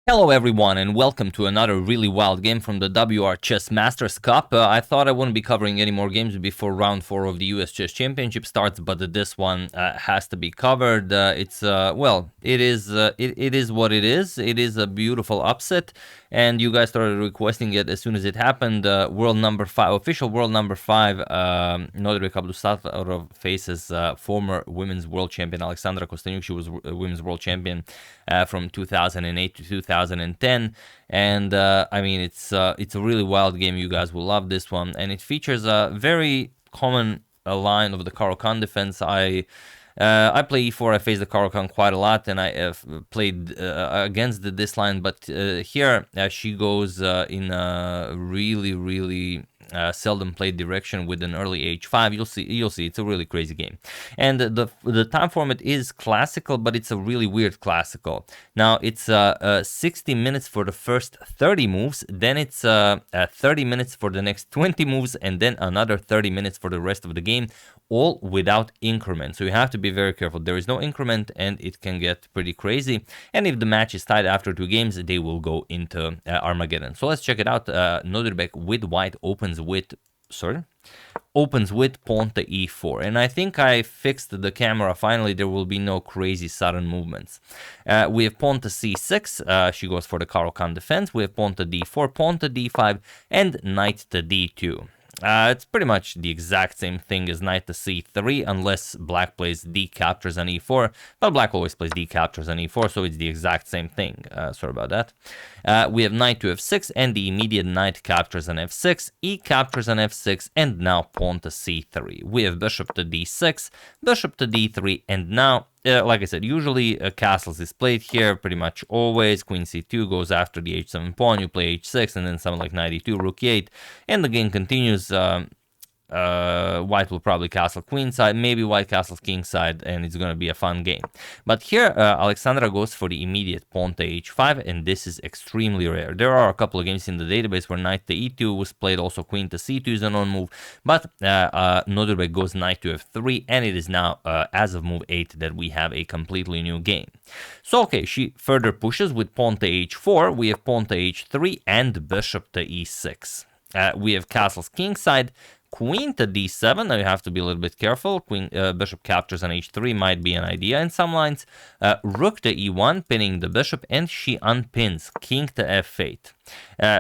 Hello everyone and welcome to another really wild game from the WR Chess Masters Cup. I thought I wouldn't be covering any more games before round 4 of the US Chess Championship starts, but this one has to be covered. It is what it is. It is a beautiful upset, and you guys started requesting it as soon as it happened. World number 5, official world number 5, Nodirbek Abdusattorov faces former women's world champion Alexandra Kosteniuk. She was women's world champion from 2008 to 2010, and I mean it's a really wild game. You guys will love this one, and it features a very common line of the Caro-Kann defense. I play e4. I face the Caro-Kann quite a lot, and I have played against this line. But here she goes in a really seldom played direction with an early h5. You'll see. It's a really crazy game, and the time format is classical, but it's a really weird classical. Now it's 60 minutes for the first 30 moves, then it's 30 minutes for the next 20 moves, and then another 30 minutes for the rest of the game, all without increment. So you have to be very careful. There is no increment, and it can get pretty crazy. And if the match is tied after 2 games, they will go into Armageddon. So let's check it out. Nodirbek with white opens with pawn to e4, and I think I fixed the camera finally. There will be no crazy sudden movements. We have pawn to c6. She goes for the Caro-Kann defense. We have pawn to d4, pawn to d5, and knight to d2. It's pretty much the exact same thing as knight to c3, unless black plays d captures on e4, but black always plays d captures on e4, so it's the exact same thing. Sorry about that. We have knight to f6, and the immediate knight captures on f6, e captures on f6, and now pawn to c3. We have bishop to d6, bishop to d3, and now like I said, usually castles is played here pretty much always. Queen c2 goes after the h7 pawn, you play h6, and then something like knight e2, rook e8, and the game continues. White will probably castle queenside, maybe white castles kingside, and it's going to be a fun game. But here, Alexandra goes for the immediate pawn to h5, and this is extremely rare. There are a couple of games in the database where knight to e2 was played, also queen to c2 is a non-move, but Nodirbek goes knight to f3, and it is now, as of move 8, that we have a completely new game. So, okay, she further pushes with pawn to h4, we have pawn to h3, and bishop to e6. We have castles kingside, queen to d7. Now you have to be a little bit careful. Bishop captures on h3 might be an idea in some lines. Rook to e1, pinning the bishop, and she unpins. King to f8.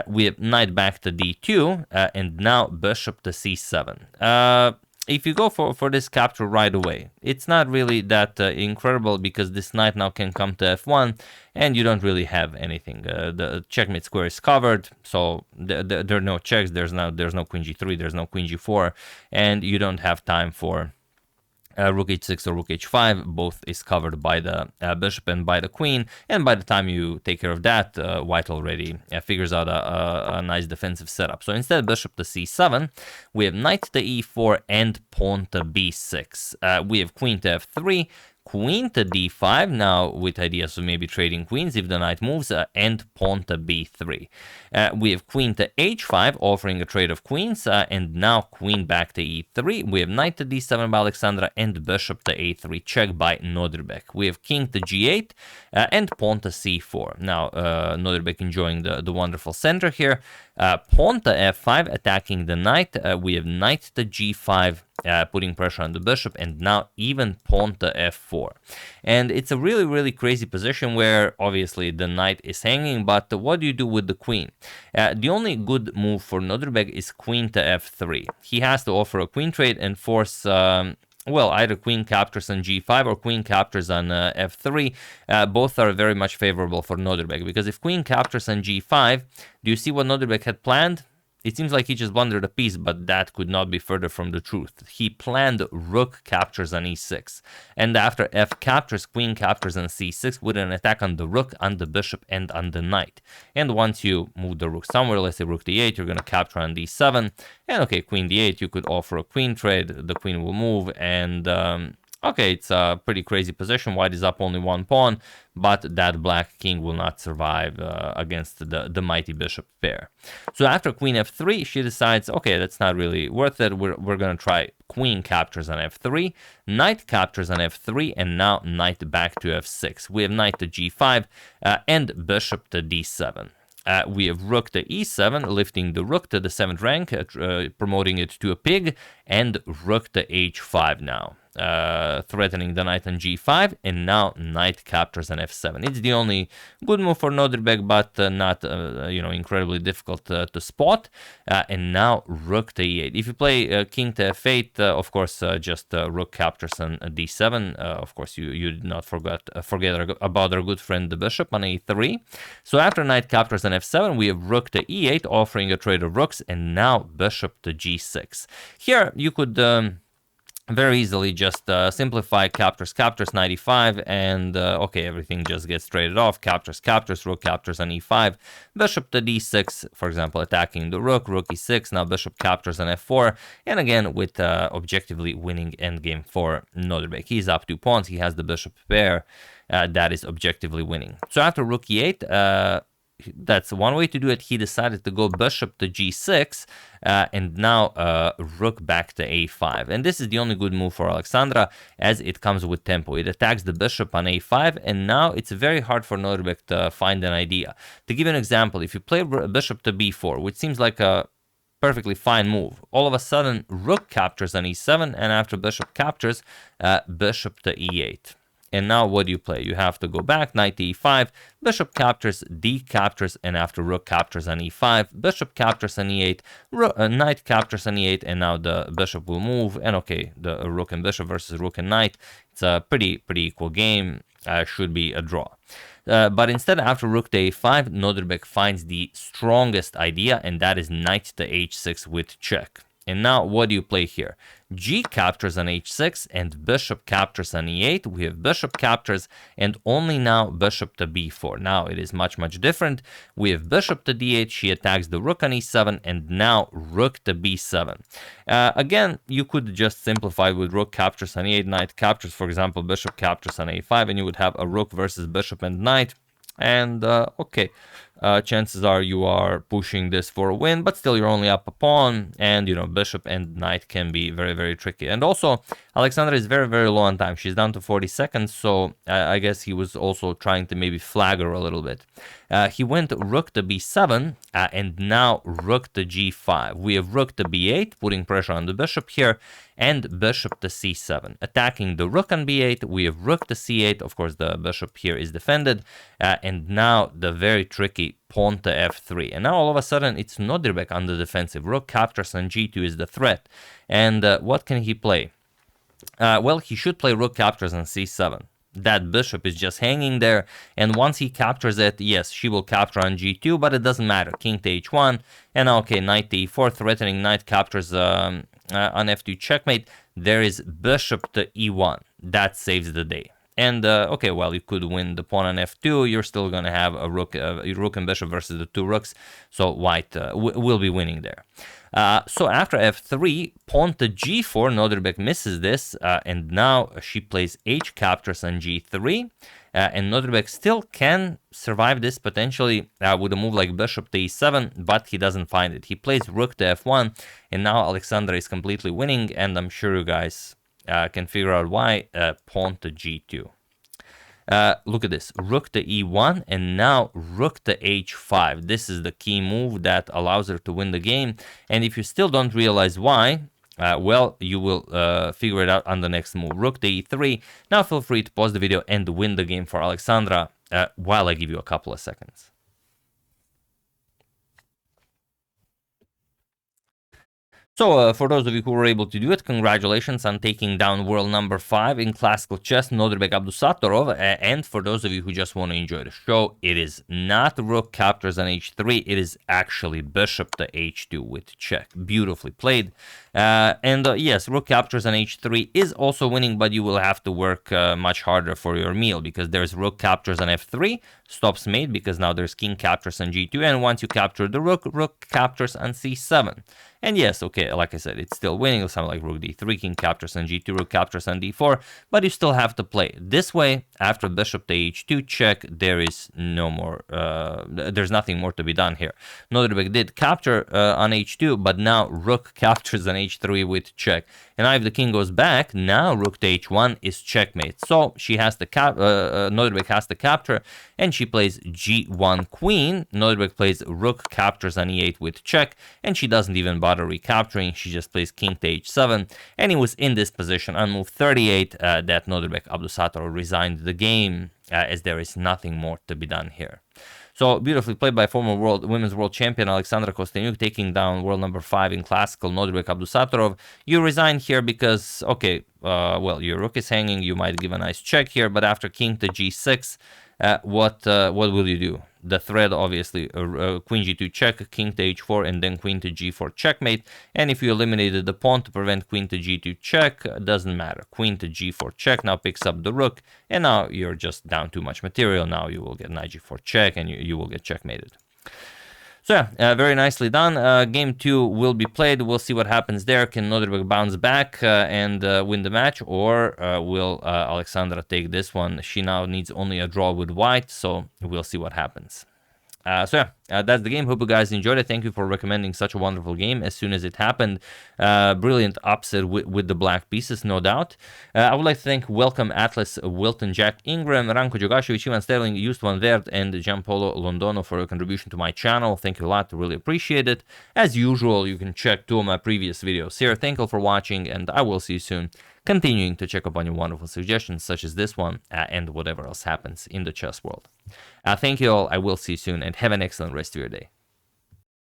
We have knight back to d2, and now bishop to c7. If you go for this capture right away, it's not really that incredible, because this knight now can come to f1, and you don't really have anything. The checkmate square is covered, so there are no checks. There's no queen g3, there's no queen g4, and you don't have time for rook h6 or rook h5. Both is covered by the bishop and by the queen, and by the time you take care of that, white already figures out a nice defensive setup. So instead, bishop to c7, we have knight to e4 and pawn to b6. We have queen to f3, queen to d5, now with ideas of maybe trading queens if the knight moves, and pawn to b3. We have queen to h5, offering a trade of queens, and now queen back to e3. We have knight to d7 by Alexandra, and bishop to a3, check by Nodirbek. We have king to g8, and pawn to c4. Now, Nodirbek enjoying the wonderful center here. Pawn to f5, attacking the knight. We have knight to g5, putting pressure on the bishop, and now even pawn to f4. And it's a really crazy position where obviously the knight is hanging, but what do you do with the queen? The only good move for Nodirbek is queen to f3. He has to offer a queen trade and force either queen captures on g5 or queen captures on f3. Both are very much favorable for Nodirbek, because if queen captures on g5, do you see what Nodirbek had planned? It seems like he just blundered a piece, but that could not be further from the truth. He planned rook captures on e6, and after f captures, queen captures on c6 with an attack on the rook, on the bishop, and on the knight. And once you move the rook somewhere, let's say rook d8, you're going to capture on d7, and okay, queen d8, you could offer a queen trade, the queen will move, and Okay, it's a pretty crazy position. White is up only 1 pawn, but that black king will not survive against the mighty bishop pair. So after queen f3, she decides, okay, that's not really worth it. We're going to try queen captures on f3, knight captures on f3, and now knight back to f6. We have knight to g5 and bishop to d7. We have rook to e7, lifting the rook to the 7th rank, promoting it to a pig, and rook to h5 now. Threatening the knight on g5, and now knight captures on f7. It's the only good move for Nodirbek, but not incredibly difficult to spot. And now rook to e8. If you play king to f8, of course, just rook captures on d7. Of course, you did not forget about our good friend the bishop on a3. So after knight captures on f7, we have rook to e8, offering a trade of rooks, and now bishop to g6. Here you could very easily just simplify captures 95, and okay, everything just gets traded off. Captures, rook captures on e5, bishop to d6, for example, attacking the rook e6, now bishop captures on f4, and again with objectively winning endgame for Nodirbek. He's up 2 pawns, he has the bishop pair that is objectively winning. So after rook e8, that's one way to do it. He decided to go bishop to g6 and now rook back to a5. And this is the only good move for Alexandra, as it comes with tempo. It attacks the bishop on a5, and now it's very hard for Nodirbek to find an idea. To give you an example, if you play bishop to b4, which seems like a perfectly fine move, all of a sudden rook captures on e7, and after bishop captures, bishop to e8. And now what do you play? You have to go back, knight to e5, bishop captures, d captures, and after rook captures on e5, bishop captures on e8, knight captures on e8, and now the bishop will move. And okay, the rook and bishop versus rook and knight, it's a pretty equal game, should be a draw. But instead, after rook to a5, Nodirbek finds the strongest idea, and that is knight to h6 with check. And now, what do you play here? G captures on h6 and bishop captures on e8. We have bishop captures and only now bishop to b4. Now it is much different. We have bishop to d8. She attacks the rook on e7 and now rook to b7. Again, you could just simplify with rook captures on e8, knight captures, for example, bishop captures on a5, and you would have a rook versus bishop and knight. And okay, chances are you are pushing this for a win, but still you're only up a pawn, and bishop and knight can be very tricky. And also Alexandra is very low on time. She's down to 40 seconds, so I guess he was also trying to maybe flag her a little bit. He went rook to b7 and now rook to g5. We have rook to b8, putting pressure on the bishop here, and bishop to c7. Attacking the rook on b8, we have rook to c8. Of course, the bishop here is defended, and now the very tricky pawn to f3. And now all of a sudden it's Nodirbek on the defensive. Rook captures on g2 is the threat. And what can he play? Well, he should play rook captures on c7. That bishop is just hanging there, and once he captures it, yes, she will capture on g2, but it doesn't matter. King to h1, and okay, knight to e4, threatening knight captures on f2 checkmate. There is bishop to e1. That saves the day. And okay, well, you could win the pawn on f2. You're still going to have a rook and bishop versus the 2 rooks, so white will be winning there. So after f3, pawn to g4, Nodirbek misses this, and now she plays h captures on g3, and Nodirbek still can survive this potentially with a move like bishop to e7, but he doesn't find it. He plays rook to f1, and now Alexandra is completely winning, and I'm sure you guys can figure out why. Pawn to g2. Look at this, rook to e1, and now rook to h5. This is the key move that allows her to win the game, and if you still don't realize why, well, you will figure it out on the next move. Rook to e3. Now feel free to pause the video and win the game for Alexandra while I give you a couple of seconds. So, for those of you who were able to do it, congratulations on taking down world number 5 in classical chess, Nodirbek Abdusattorov. And for those of you who just want to enjoy the show, it is not rook captures on h3, it is actually bishop to h2 with check. Beautifully played. Yes, rook captures on h3 is also winning, but you will have to work much harder for your meal, because there's rook captures on f3, stops mate, because now there's king captures on g2, and once you capture the rook, rook captures on c7. And yes, okay, like I said, it's still winning. Something like rook d3, king captures on g2, rook captures on d4, but you still have to play. This way, after bishop to h2 check, there is no more, there's nothing more to be done here. Nodirbek did capture on h2, but now rook captures on h3 with check. And now if the king goes back, now rook to h1 is checkmate. So she has to Nodirbek has to capture, and she plays g1 queen. Nodirbek plays rook captures on e8 with check, and she doesn't even bother recapturing. She just plays king to h7, and it was in this position on move 38 that Nodirbek Abdusattorov resigned the game, as there is nothing more to be done here. So beautifully played by former women's world champion Alexandra Kosteniuk, taking down world number 5 in classical Nodirbek Abdusattorov. You resign here because, okay, well, your rook is hanging. You might give a nice check here, but after king to g6, what will you do? The thread, obviously, queen g2 check, king to h4, and then queen to g4 checkmate. And if you eliminated the pawn to prevent queen to g2 check, doesn't matter. Queen to g4 check now picks up the rook, and now you're just down too much material. Now you will get knight g4 check, and you will get checkmated. So yeah, very nicely done. Game 2 will be played. We'll see what happens there. Can Nodirbek bounce back and win the match, or will Alexandra take this one? She now needs only a draw with white, so we'll see what happens. So yeah, that's the game. Hope you guys enjoyed it. Thank you for recommending such a wonderful game as soon as it happened. Brilliant upset with the black pieces, no doubt. I would like to thank Welcome Atlas, Wilton, Jack Ingram, Ranko Djogashevic, Ivan Sterling, Justvan Vert, and Gianpolo Londono for your contribution to my channel. Thank you a lot. Really appreciate it. As usual, you can check 2 of my previous videos here. Thank you for watching, and I will see you soon. Continuing to check up on your wonderful suggestions such as this one and whatever else happens in the chess world. Thank you all. I will see you soon, and have an excellent rest of your day.